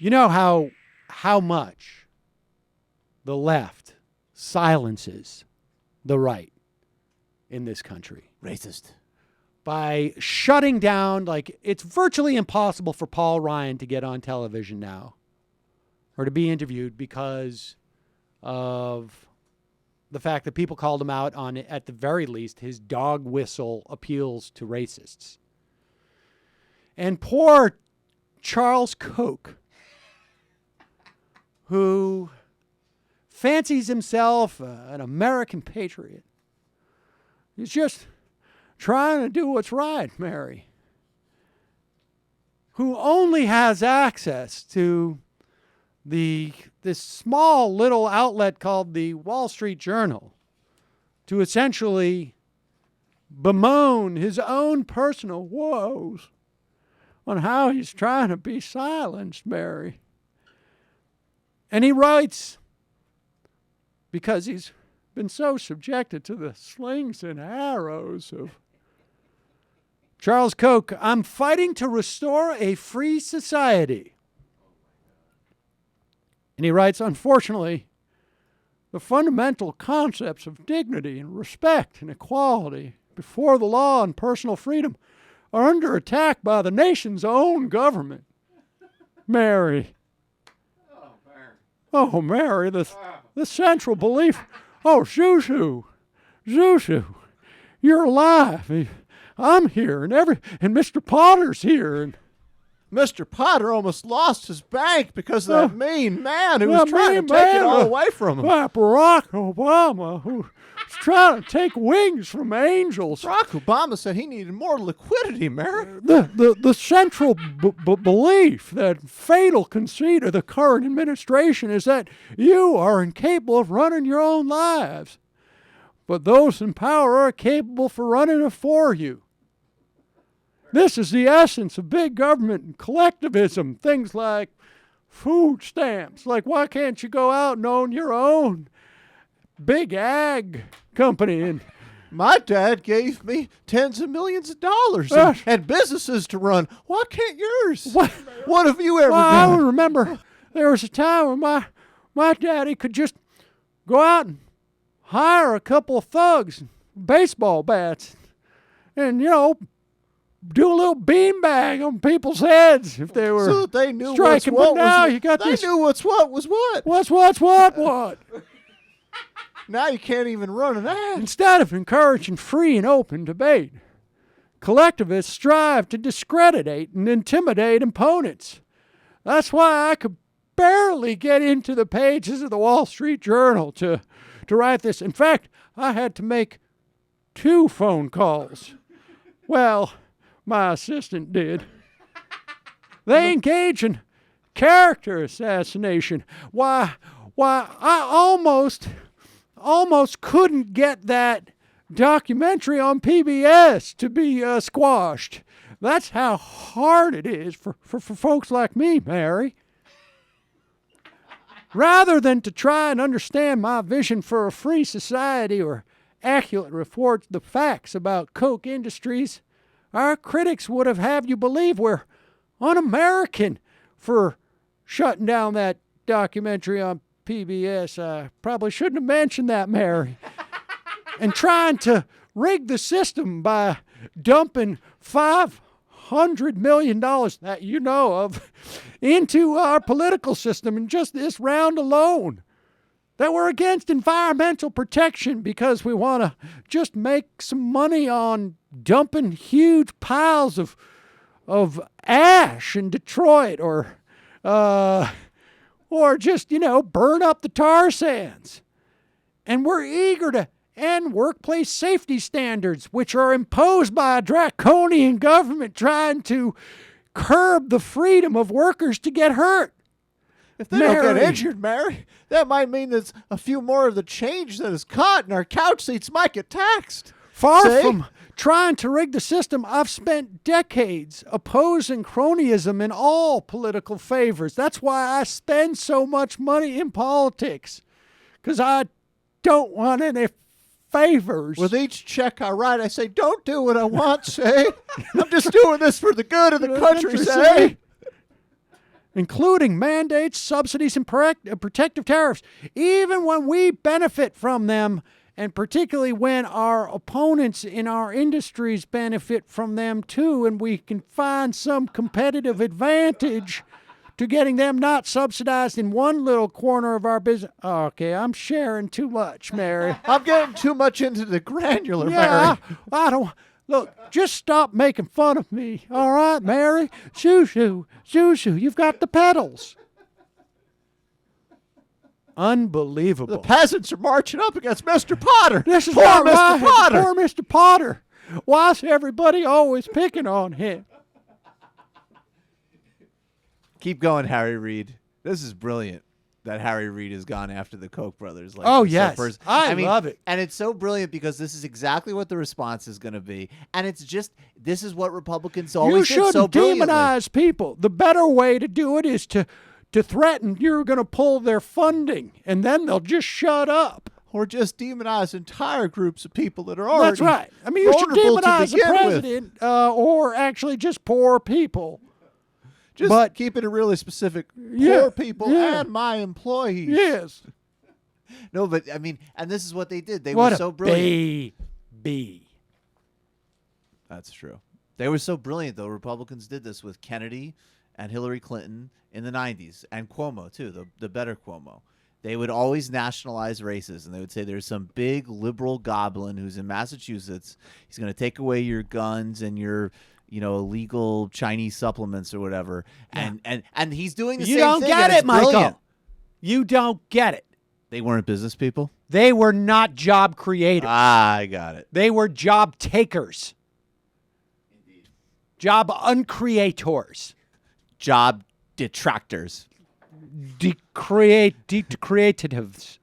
You know how much the left silences the right in this country. Racist. By shutting down, like, it's virtually impossible for Paul Ryan to get on television now or to be interviewed because of the fact that people called him out on, at the very least, his dog whistle appeals to racists. And poor Charles Koch, who fancies himself an American patriot, he's just trying to do what's right, Mary, who only has access to this small little outlet called the Wall Street Journal to essentially bemoan his own personal woes on how he's trying to be silenced, Mary. And he writes, because he's been so subjected to the slings and arrows of Charles Koch, I'm fighting to restore a free society. And he writes, unfortunately, the fundamental concepts of dignity and respect and equality before the law and personal freedom are under attack by the nation's own government. Mary. Oh, Mary, the central belief. Oh, Zuzu, you're alive. I'm here, and Mr. Potter's here, and Mr. Potter almost lost his bank because of that mean man who was trying to take it all away from him. Barack Obama, who's trying to take wings from angels. Barack Obama said he needed more liquidity, Mary. The central belief, that fatal conceit of the current administration, is that you are incapable of running your own lives, but those in power are capable for running it for you. This is the essence of big government and collectivism. Things like food stamps. Like, why can't you go out and own your own big ag company? And my dad gave me tens of millions of dollars and businesses to run. Why can't yours? What have you ever done? I remember there was a time when my daddy could just go out and hire a couple of thugs, baseball bats, and, do a little beanbag on people's heads if they were so they knew striking. But now you got they knew what's what was what. What's what? Now you can't even run an ad. Instead of encouraging free and open debate, collectivists strive to discredit and intimidate opponents. That's why I could barely get into the pages of the Wall Street Journal to write this. In fact, I had to make 2 phone calls. Well, my assistant did. They engage in character assassination. Why I almost couldn't get that documentary on PBS to be squashed. That's how hard it is for folks like me, Mary. Rather than to try and understand my vision for a free society or accurately report the facts about Koch Industries, our critics would have had you believe we're un-American for shutting down that documentary on PBS. I probably shouldn't have mentioned that, Mary. And trying to rig the system by dumping $500 million that you know of into our political system in just this round alone. That we're against environmental protection because we want to just make some money on dumping huge piles of ash in Detroit or just, burn up the tar sands. And we're eager to end workplace safety standards, which are imposed by a draconian government trying to curb the freedom of workers to get hurt. If they don't get injured, Mary, that might mean that a few more of the change that is caught in our couch seats might get taxed. Far from trying to rig the system, I've spent decades opposing cronyism in all political favors. That's why I spend so much money in politics, because I don't want any favors. With each check I write, I say, don't do what I want, say. I'm just doing this for the good of the country, say. including mandates, subsidies, and protective tariffs, even when we benefit from them, and particularly when our opponents in our industries benefit from them too, and we can find some competitive advantage to getting them not subsidized in one little corner of our business. Okay, I'm sharing too much, Mary. I'm getting too much into the granular, Yeah, Mary. I don't. Look, just stop making fun of me, all right, Mary? Shoo-shoo, shoo-shoo, you've got the pedals. Unbelievable. The peasants are marching up against Mr. Potter. This is poor not Mr. right. Potter. Poor Mr. Potter. Why's everybody always picking on him? Keep going, Harry Reid. This is brilliant that Harry Reid has gone after the Koch brothers. Like Oh, the yes. surfers. I love it. And it's so brilliant because this is exactly what the response is going to be. And it's just, this is what Republicans always You did shouldn't so brilliantly. demonize people. The better way to do it is to threaten you're going to pull their funding, and then they'll just shut up. Or just demonize entire groups of people that are already That's right. I mean, you should vulnerable to demonize the begin with. president or actually just poor people. Just But- keep it a really specific Yeah, poor people yeah. and my employees. Yes. No, but I mean, and this is what they did. They What were a so brilliant. baby. That's true. They were so brilliant, though. Republicans did this with Kennedy and Hillary Clinton in the 90s, and Cuomo, too, the better Cuomo. They would always nationalize races, and they would say there's some big liberal goblin who's in Massachusetts. He's going to take away your guns and your, illegal Chinese supplements or whatever. And he's doing the You same don't thing. get and it, it's Michael. brilliant. You don't get it. They weren't business people? They were not job creators. I got it. They were job takers. Indeed. Job uncreators. Job detractors. Decreatives.